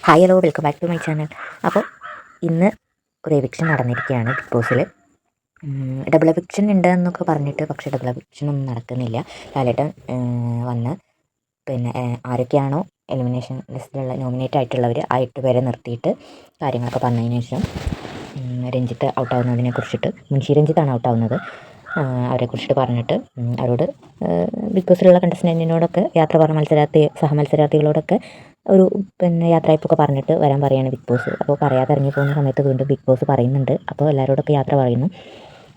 Hi hello welcome back to my channel. അപ്പോൾ ഇന്ന് ഒരു എവിക്ഷൻ നടന്നിരിക്കുകയാണ് ബിഗ് ബോസിൽ. ഡബിൾ എവിക്ഷൻ ഉണ്ട് എന്നൊക്കെ പറഞ്ഞിട്ട്, പക്ഷേ ഡബിൾ എവിക്ഷൻ ഒന്നും നടക്കുന്നില്ല. ലാലേട്ടൻ വന്ന് പിന്നെ ആരൊക്കെയാണോ എലിമിനേഷൻ ലിസ്റ്റിലുള്ള നോമിനേറ്റ് ആയിട്ടുള്ളവർ ആ 8 പേരെ നിർത്തിയിട്ട് കാര്യങ്ങളൊക്കെ പറഞ്ഞതിന് ശേഷം രഞ്ജിത്ത് ഔട്ടാവുന്നതിനെ കുറിച്ചിട്ട്, മുൻഷി രഞ്ജിത്താണ് ഔട്ടാവുന്നത്, അവരെക്കുറിച്ചിട്ട് പറഞ്ഞിട്ട് അവരോട് ബിഗ് ബോസിലുള്ള കണ്ടസ്റ്റൻറ്റിനോടൊക്കെ യാത്ര പറഞ്ഞ സഹമത്സരാർത്ഥികളോടൊക്കെ ഒരു യാത്രയപ്പൊക്കെ പറഞ്ഞിട്ട് വരാൻ പറയുകയാണ് ബിഗ് ബോസ്. അപ്പോൾ പറയാതെ ഇറങ്ങി പോകുന്ന സമയത്ത് വീണ്ടും ബിഗ് ബോസ് പറയുന്നുണ്ട്. അപ്പോൾ എല്ലാവരോടൊക്കെ യാത്ര പറയുന്നു.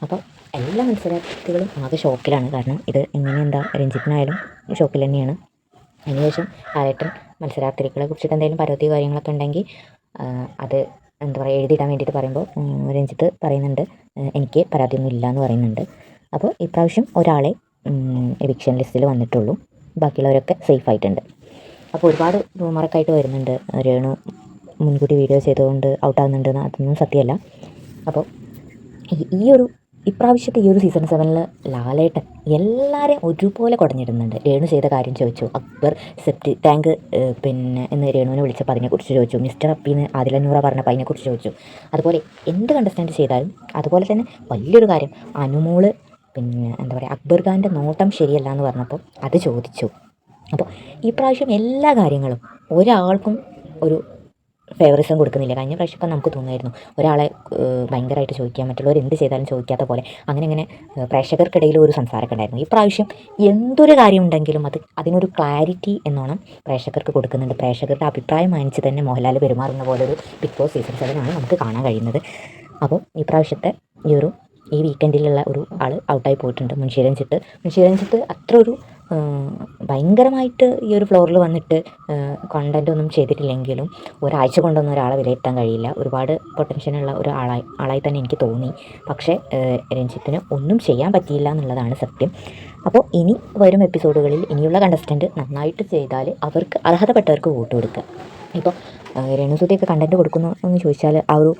അപ്പോൾ എല്ലാ മത്സരാർത്ഥികളും ആകെ ഷോക്കിലാണ്. കാരണം ഇത് എന്താ രഞ്ജിത്തിനായാലും ഷോക്കിൽ തന്നെയാണ്. അതിനുശേഷം ലാലേട്ടൻ മത്സരാർത്ഥികളെ കുറിച്ചിട്ട് എന്തെങ്കിലും പരാതി കാര്യങ്ങളൊക്കെ ഉണ്ടെങ്കിൽ അത് എന്താ പറയുക എഴുതിയിടാൻ വേണ്ടിയിട്ട് പറയുമ്പോൾ രഞ്ജിത്ത് പറയുന്നുണ്ട് എനിക്ക് പരാതിയൊന്നും ഇല്ല എന്ന് പറയുന്നുണ്ട്. അപ്പോൾ ഇപ്രാവശ്യം ഒരാളെ എവിക്ഷൻ ലിസ്റ്റിൽ വന്നിട്ടുള്ളൂ, ബാക്കിയുള്ളവരൊക്കെ സേഫ് ആയിട്ടുണ്ട്. അപ്പോൾ ഒരുപാട് റൂമറൊക്കെ ആയിട്ട് വരുന്നുണ്ട്, രേണു മുൻകൂട്ടി വീഡിയോ ചെയ്തുകൊണ്ട് ഔട്ടാകുന്നുണ്ട്, അതൊന്നും സത്യമല്ല. അപ്പോൾ ഇപ്രാവശ്യത്തെ ഈ ഒരു സീസൺ 7 ലാലേട്ടൻ എല്ലാവരെയും ഒരുപോലെ കുടഞ്ഞിടുന്നുണ്ട്. രേണു ചെയ്ത കാര്യം ചോദിച്ചു, അക്ബർ സെപ്റ്റി ടാങ്ക് എന്ന് രേണുവിനെ വിളിച്ചപ്പോൾ അതിനെക്കുറിച്ച് ചോദിച്ചു, മിസ്റ്റർ അപ്പീന്ന് ആദിലനൂറ പറഞ്ഞപ്പോൾ അതിനെക്കുറിച്ച് ചോദിച്ചു. അതുപോലെ എന്ത് കണ്ടസ്റ്റൻറ്റ് ചെയ്താലും അതുപോലെ തന്നെ വലിയൊരു കാര്യം, അനുമോള് എന്താ പറയുക അക്ബർ ഖാൻ്റെ നോട്ടം ശരിയല്ല എന്ന് പറഞ്ഞപ്പോൾ അത് ചോദിച്ചു. അപ്പോൾ ഈ പ്രാവശ്യം എല്ലാ കാര്യങ്ങളും ഒരാൾക്കും ഒരു ഫേവറിസം കൊടുക്കുന്നില്ല. കഴിഞ്ഞ പ്രാവശ്യമൊക്കെ നമുക്ക് തോന്നുമായിരുന്നു ഒരാളെ ഭയങ്കരമായിട്ട് ചോദിക്കാൻ, മറ്റുള്ളവർ എന്ത് ചെയ്താലും ചോദിക്കാത്ത പോലെ അങ്ങനെ പ്രേക്ഷകർക്കിടയിൽ ഒരു സംസാരമൊക്കെ ഉണ്ടായിരുന്നു. ഈ പ്രാവശ്യം എന്തൊരു കാര്യം ഉണ്ടെങ്കിലും അതിനൊരു ക്ലാരിറ്റി എന്നോണം പ്രേക്ഷകർക്ക് കൊടുക്കുന്നുണ്ട്. പ്രേക്ഷകരുടെ അഭിപ്രായം മാനിച്ച് തന്നെ മോഹൻലാൽ പെരുമാറുന്ന പോലെ ഒരു ബിഗ് ബോസ് സീസൺ 7 ആണ് നമുക്ക് കാണാൻ കഴിയുന്നത്. അപ്പോൾ ഈ പ്രാവശ്യത്തെ ഈ വീക്കെൻഡിലുള്ള ഒരു ആൾ ഔട്ടായി പോയിട്ടുണ്ട്, മുൻഷി രഞ്ജിത്ത് അത്ര ഒരു ഭയങ്കരമായിട്ട് ഈ ഒരു ഫ്ലോറിൽ വന്നിട്ട് കണ്ടൻ്റ് ഒന്നും ചെയ്തിട്ടില്ലെങ്കിലും ഒരാഴ്ച കൊണ്ടൊന്നും ഒരാളെ വിലയിരുത്താൻ കഴിയില്ല. ഒരുപാട് പൊട്ടൻഷ്യലുള്ള ഒരു ആളായി തന്നെ എനിക്ക് തോന്നി. പക്ഷേ രഞ്ജിത്തിന് ഒന്നും ചെയ്യാൻ പറ്റിയില്ല എന്നുള്ളതാണ് സത്യം. അപ്പോൾ ഇനി വരും എപ്പിസോഡുകളിൽ ഇനിയുള്ള കണ്ടസ്റ്റൻറ്റ് നന്നായിട്ട് ചെയ്താൽ അവർക്ക് അർഹതപ്പെട്ടവർക്ക് വോട്ട് കൊടുക്കുക. ഇപ്പോൾ രേണുസുതിയൊക്കെ കണ്ടൻറ്റ് കൊടുക്കുന്നു എന്ന് ചോദിച്ചാൽ ആ ഒരു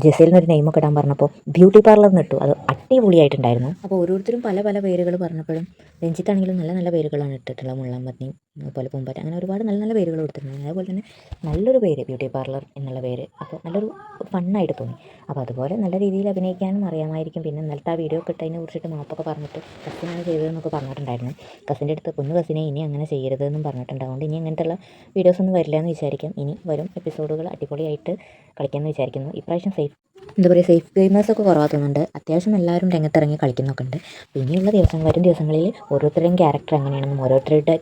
ജസേലിനൊരു നെയിമൊക്കെ ഇടാൻ പറഞ്ഞപ്പോൾ ബ്യൂട്ടി പാർലറിന് ഇട്ടു, അത് അടിപൊളിയായിട്ടുണ്ടായിരുന്നു. അപ്പോൾ ഓരോരുത്തരും പല പല പേരുകൾ പറഞ്ഞപ്പോഴും രഞ്ജിത്താണെങ്കിലും നല്ല നല്ല പേരുകളാണ് ഇട്ടിട്ടുള്ളത്. മുള്ളമ്പന്നി, അതുപോലെ പൂമ്പാറ്റ, അങ്ങനെ ഒരുപാട് നല്ല നല്ല പേരുകൾ കൊടുത്തിട്ടുണ്ട്. അതുപോലെ തന്നെ നല്ലൊരു പേര് ബ്യൂട്ടി പാർലർ എന്നുള്ള പേര്, അപ്പോൾ നല്ലൊരു ഫണ്ണായിട്ട് തോന്നി. അപ്പോൾ അതുപോലെ നല്ല രീതിയിൽ അഭിനയിക്കാനും അറിയാമായിരിക്കും. പിന്നെ ഇന്നലത്തെ ആ വീഡിയോ ഒക്കെ ഇട്ടതിനെ കുറിച്ചിട്ട് മാപ്പൊക്കെ പറഞ്ഞിട്ട് കസിനാണ് ചെയ്തതെന്നൊക്കെ പറഞ്ഞിട്ടുണ്ടായിരുന്നു. കസിൻ്റെ അടുത്ത് പൊന്നു കസിനെ ഇനി അങ്ങനെ ചെയ്യരുതെന്നും പറഞ്ഞിട്ടുണ്ട്. അതുകൊണ്ട് ഇനി അങ്ങനത്തെയുള്ള വീഡിയോസൊന്നും വരില്ല എന്ന് വിചാരിക്കും. ഇനി വരും എപ്പിസോഡുകൾ അടിപൊളിയായിട്ട് കളിക്കാമെന്ന് വിചാരിക്കുന്നു. ഇപ്രാവശ്യം സേഫ് ഗെയിമേഴ്സൊക്കെ കുറവാകുന്നുണ്ട്. അത്യാവശ്യം എല്ലാവരും രംഗത്തിറങ്ങി കളിക്കുന്നൊക്കെ ഉണ്ട്. ഇനിയുള്ള വരും ദിവസങ്ങളിൽ ഓരോരുത്തരുടെയും ക്യാരക്ടർ എങ്ങനെയാണെന്നും ഓരോരുത്തരുടെ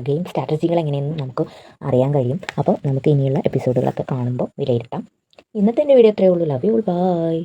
ഗെയിം സ്ട്രാറ്റജികൾ എങ്ങനെയെന്നും നമുക്ക് അറിയാൻ കഴിയും. അപ്പോൾ നമുക്ക് ഇനിയുള്ള എപ്പിസോഡുകളൊക്കെ കാണുമ്പോൾ വിലയിരുത്താം. ഇന്നത്തെ എൻ്റെ വീഡിയോ ഇത്രയേ ഉള്ളൂ. Love you, by.